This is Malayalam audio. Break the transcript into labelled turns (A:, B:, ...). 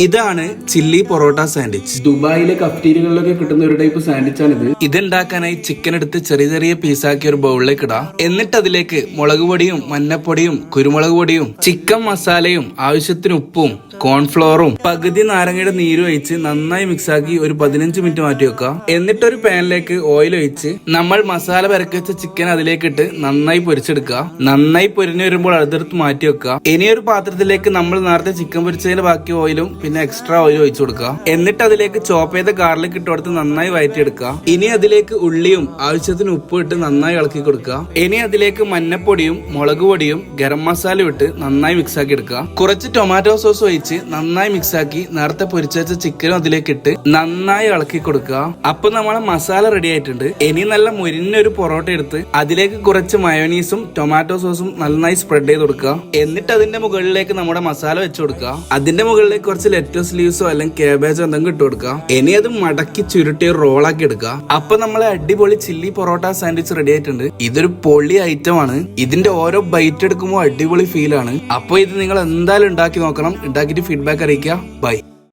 A: ഇതാണ് ചില്ലി പൊറോട്ട സാൻഡ്വിച്ച്.
B: ദുബായിലെ കഫ്റ്റീരിയകളിലൊക്കെ കിട്ടുന്ന ഒരു ടൈപ്പ് സാൻഡ്വിച്ച് ആണ് ഇത്.
A: ഇതുണ്ടാക്കാനായി ചിക്കൻ എടുത്ത് ചെറിയ ചെറിയ പീസാക്കി ഒരു ബൗളിലേക്ക് ഇടാം. എന്നിട്ട് അതിലേക്ക് മുളക് പൊടിയും മഞ്ഞപ്പൊടിയും കുരുമുളക് പൊടിയും ചിക്കൻ മസാലയും ആവശ്യത്തിന് ഉപ്പും കോൺഫ്ലോറും പകുതി നാരങ്ങയുടെ നീരും ഒഴിച്ച് നന്നായി മിക്സാക്കി ഒരു 15 മിനിറ്റ് മാറ്റി വെക്കാം. എന്നിട്ടൊരു പാനിലേക്ക് ഓയിൽ ഒഴിച്ച് നമ്മൾ മസാല പരക്കി വെച്ച ചിക്കൻ അതിലേക്ക് ഇട്ട് നന്നായി പൊരിച്ചെടുക്കുക. നന്നായി പൊരിഞ്ഞു വരുമ്പോൾ അതെടുത്ത് മാറ്റി വെക്കുക. ഇനി ഒരു പാത്രത്തിലേക്ക് നമ്മൾ നേരത്തെ ചിക്കൻ പൊരിച്ചതിന്റെ ബാക്കി ഓയിലും പിന്നെ എക്സ്ട്രാ ഓയിൽ ഒഴിച്ചു കൊടുക്കുക. എന്നിട്ട് അതിലേക്ക് ചോപ്പ് ചെയ്ത ഗാർലിക് ഇട്ട് കൊടുത്ത് നന്നായി വഴറ്റിയെടുക്കുക. ഇനി അതിലേക്ക് ഉള്ളിയും ആവശ്യത്തിന് ഉപ്പും ഇട്ട് നന്നായി ഇളക്കി കൊടുക്കുക. ഇനി അതിലേക്ക് മഞ്ഞപ്പൊടിയും മുളക് പൊടിയും ഗരം മസാലയും ഇട്ട് നന്നായി മിക്സ് ആക്കി എടുക്കുക. കുറച്ച് ടൊമാറ്റോ സോസ് ഒഴിച്ച് നന്നായി മിക്സ് ആക്കി നേരത്തെ പൊരിച്ച വെച്ച ചിക്കനും അതിലേക്ക് ഇട്ട് നന്നായി ഇളക്കി കൊടുക്കുക. അപ്പൊ നമ്മളെ മസാല റെഡി ആയിട്ടുണ്ട്. ഇനി നല്ല മുരിഞ്ഞൊരു പൊറോട്ട എടുത്ത് അതിലേക്ക് കുറച്ച് മയോനീസും ടൊമാറ്റോ സോസും നന്നായി സ്പ്രെഡ് ചെയ്ത് കൊടുക്കുക. എന്നിട്ട് അതിന്റെ മുകളിലേക്ക് നമ്മുടെ മസാല വെച്ച് കൊടുക്കുക. അതിന്റെ മുകളിലേക്ക് കുറച്ച് ലെറ്റസ് ലീവ്സോ അല്ലെങ്കിൽ കാബേജോ എന്തെങ്കിലും ഇട്ട് കൊടുക്കുക. ഇനി അത് മടക്കി ചുരുട്ടി റോളാക്കി എടുക്കുക. അപ്പൊ നമ്മളെ അടിപൊളി ചില്ലി പൊറോട്ട സാൻഡ്വിച്ച് റെഡി ആയിട്ടുണ്ട്. ഇതൊരു പൊളി ഐറ്റം ആണ്. ഇതിന്റെ ഓരോ ബൈറ്റ് എടുക്കുമ്പോൾ അടിപൊളി ഫീൽ ആണ്. അപ്പൊ ഇത് നിങ്ങൾ എന്തായാലും ഉണ്ടാക്കി നോക്കണം. ഉണ്ടാക്കിയിട്ട് ഫീഡ്ബാക്ക് അറിയിക്കുക. ബൈ.